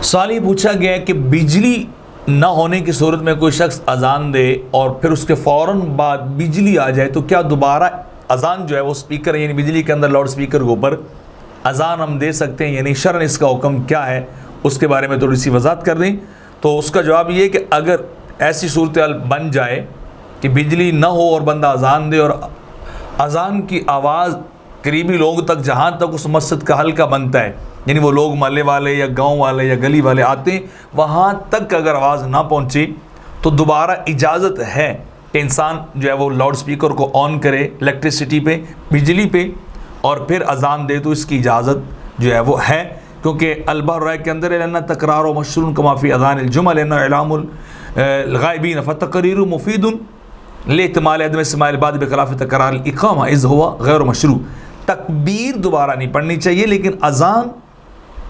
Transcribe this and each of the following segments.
سوال یہ پوچھا گیا ہے کہ بجلی نہ ہونے کی صورت میں کوئی شخص اذان دے اور پھر اس کے فوراً بعد بجلی آ جائے تو کیا دوبارہ اذان جو ہے وہ سپیکر یعنی بجلی کے اندر لاؤڈ سپیکر کے اوپر اذان ہم دے سکتے ہیں یعنی شرعاً اس کا حکم کیا ہے، اس کے بارے میں تھوڑی سی وضاحت کر دیں؟ تو اس کا جواب یہ ہے کہ اگر ایسی صورتحال بن جائے کہ بجلی نہ ہو اور بندہ اذان دے اور اذان کی آواز قریبی لوگ تک جہاں تک اس مسجد کا حلقہ بنتا ہے، یعنی وہ لوگ محلے والے یا گاؤں والے یا گلی والے آتے ہیں، وہاں تک اگر آواز نہ پہنچے تو دوبارہ اجازت ہے کہ انسان جو ہے وہ لاؤڈ سپیکر کو آن کرے الیکٹریسٹی پہ، بجلی پہ، اور پھر اذان دے تو اس کی اجازت جو ہے وہ ہے، کیونکہ البحر الرائق کے اندر لنا تکرار و مشروع کما فی اذان الجمعہ لنا اعلام الغائبین فتقریر مفید لاحتمال عدم سماع البعض بخلاف تکرار الاقامہ اذ ہوا غیر مشروع۔ تکبیر دوبارہ نہیں پڑھنی چاہیے، لیکن اذان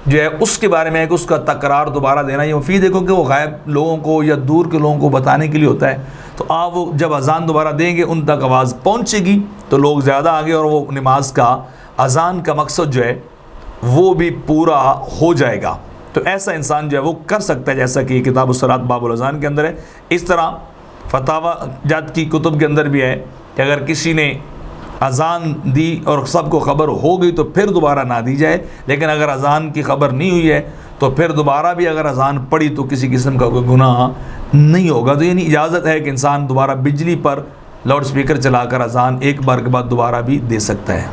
جو ہے اس کے بارے میں ہے کہ اس کا تکرار دوبارہ دینا یہ مفید ہے، کیونکہ وہ غائب لوگوں کو یا دور کے لوگوں کو بتانے کے لیے ہوتا ہے۔ تو آپ وہ جب اذان دوبارہ دیں گے ان تک آواز پہنچے گی تو لوگ زیادہ آگے اور وہ نماز کا اذان کا مقصد جو ہے وہ بھی پورا ہو جائے گا۔ تو ایسا انسان جو ہے وہ کر سکتا ہے، جیسا کہ کتاب الصلاۃ باب الاذان کے اندر ہے۔ اس طرح فتاوی جات کی کتب کے اندر بھی ہے کہ اگر کسی نے اذان دی اور سب کو خبر ہو گئی تو پھر دوبارہ نہ دی جائے، لیکن اگر اذان کی خبر نہیں ہوئی ہے تو پھر دوبارہ بھی اگر اذان پڑی تو کسی قسم کا کوئی گناہ نہیں ہوگا۔ تو یعنی اجازت ہے کہ انسان دوبارہ بجلی پر لاؤڈ سپیکر چلا کر اذان ایک بار کے بعد دوبارہ بھی دے سکتا ہے۔